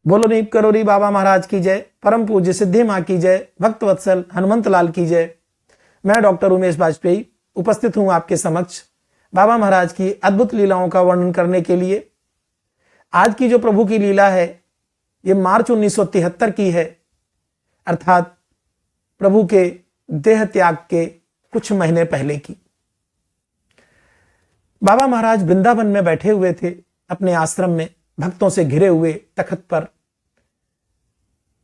बोलो नीप करोरी बाबा महाराज की जय, परम पूज्य सिद्धि माँ की जय, भक्त वत्सल हनुमंत लाल की जय। मैं डॉक्टर उमेश बाजपेयी उपस्थित हूं आपके समक्ष बाबा महाराज की अद्भुत लीलाओं का वर्णन करने के लिए। आज की जो प्रभु की लीला है ये मार्च 1973 की है, अर्थात प्रभु के देह त्याग के कुछ महीने पहले की। बाबा महाराज वृंदावन में बैठे हुए थे अपने आश्रम में, भक्तों से घिरे हुए तख्त पर।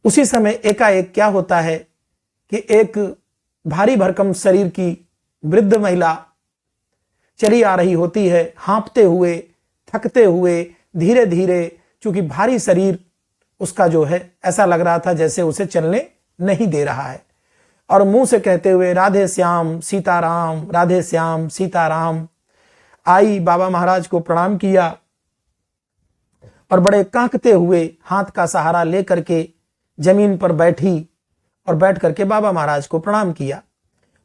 उसी समय एकाएक क्या होता है कि एक भारी भरकम शरीर की वृद्ध महिला चली आ रही होती है, हाँफते हुए, थकते हुए, धीरे धीरे। चूंकि भारी शरीर उसका जो है ऐसा लग रहा था जैसे उसे चलने नहीं दे रहा है, और मुंह से कहते हुए राधे श्याम सीताराम, राधे श्याम सीताराम। आई, बाबा महाराज को प्रणाम किया और बड़े कांकते हुए हाथ का सहारा लेकर के जमीन पर बैठी और बैठ करके बाबा महाराज को प्रणाम किया।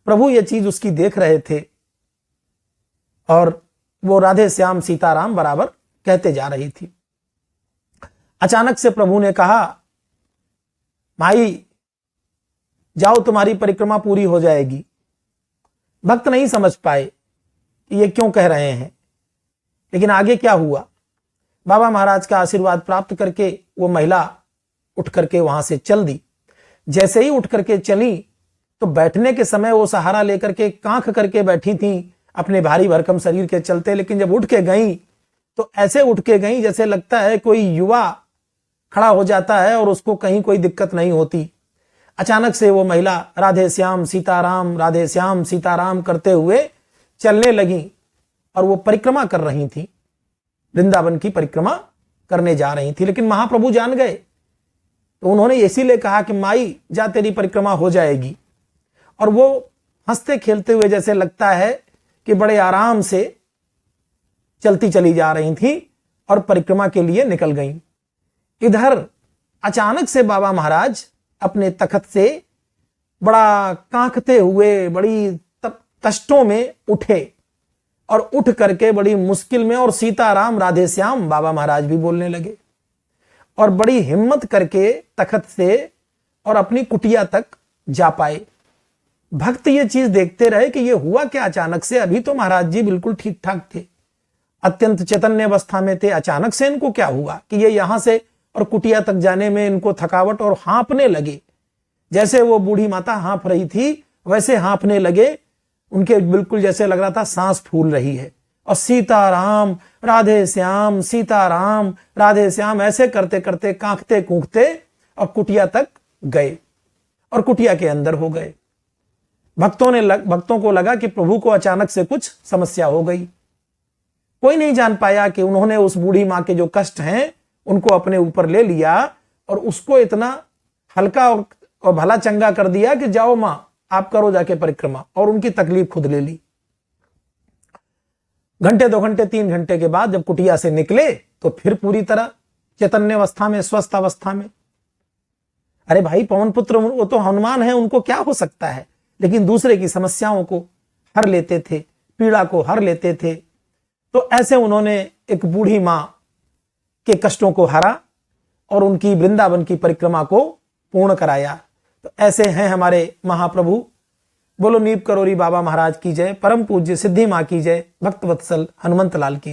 प्रभु ये चीज उसकी देख रहे थे और वो राधे श्याम सीताराम बराबर कहते जा रही थी। अचानक से प्रभु ने कहा, माई जाओ, तुम्हारी परिक्रमा पूरी हो जाएगी। भक्त नहीं समझ पाए कि ये क्यों कह रहे हैं, लेकिन आगे क्या हुआ। बाबा महाराज का आशीर्वाद प्राप्त करके वो महिला उठ करके वहां से चल दी। जैसे ही उठ करके चली तो बैठने के समय वो सहारा लेकर के कांख करके बैठी थी अपने भारी भरकम शरीर के चलते, लेकिन जब उठ के गई तो ऐसे उठ के गई जैसे लगता है कोई युवा खड़ा हो जाता है और उसको कहीं कोई दिक्कत नहीं होती। अचानक से वो महिला राधे श्याम सीताराम, राधे श्याम सीताराम करते हुए चलने लगी और वो परिक्रमा कर रही थी, वृंदावन की परिक्रमा करने जा रही थी। लेकिन महाप्रभु जान गए तो उन्होंने इसीलिए कहा कि माई जा, तेरी परिक्रमा हो जाएगी। और वो हंसते खेलते हुए जैसे लगता है कि बड़े आराम से चलती चली जा रही थी और परिक्रमा के लिए निकल गईं। इधर अचानक से बाबा महाराज अपने तख्त से बड़ा कांखते हुए बड़ी कष्टों में उठे और उठ करके बड़ी मुश्किल में और सीताराम राधे श्याम बाबा महाराज भी बोलने लगे और बड़ी हिम्मत करके तख्त से और अपनी कुटिया तक जा पाए। भक्त ये चीज देखते रहे कि ये हुआ क्या अचानक से। अभी तो महाराज जी बिल्कुल ठीक ठाक थे, अत्यंत चैतन्य अवस्था में थे, अचानक से इनको क्या हुआ कि ये यहां से और कुटिया तक जाने में इनको थकावट और हाँफने लगे। जैसे वो बूढ़ी माता हाँफ रही थी वैसे हाँफने लगे, उनके बिल्कुल जैसे लग रहा था सांस फूल रही है। और सीताराम राधे श्याम सीताराम राधे श्याम ऐसे करते करते कांखते कूखते और कुटिया तक गए और कुटिया के अंदर हो गए। भक्तों को लगा कि प्रभु को अचानक से कुछ समस्या हो गई। कोई नहीं जान पाया कि उन्होंने उस बूढ़ी मां के जो कष्ट हैं उनको अपने ऊपर ले लिया और उसको इतना हल्का और भला चंगा कर दिया कि जाओ मां, आप करो जाके परिक्रमा, और उनकी तकलीफ खुद ले ली। घंटे 2 घंटे 3 घंटे के बाद जब कुटिया से निकले तो फिर पूरी तरह चैतन्य अवस्था में, स्वस्थ अवस्था में। अरे भाई, पवन पुत्र वो तो हनुमान है, उनको क्या हो सकता है, लेकिन दूसरे की समस्याओं को हर लेते थे, पीड़ा को हर लेते थे। तो ऐसे उन्होंने एक बूढ़ी मां के कष्टों को हरा और उनकी वृंदावन की परिक्रमा को पूर्ण कराया। तो ऐसे हैं हमारे महाप्रभु। बोलो नीप करोरी बाबा महाराज की जय, परम पूज्य सिद्धि मां की जय, भक्त वत्सल हनुमंत लाल की जय।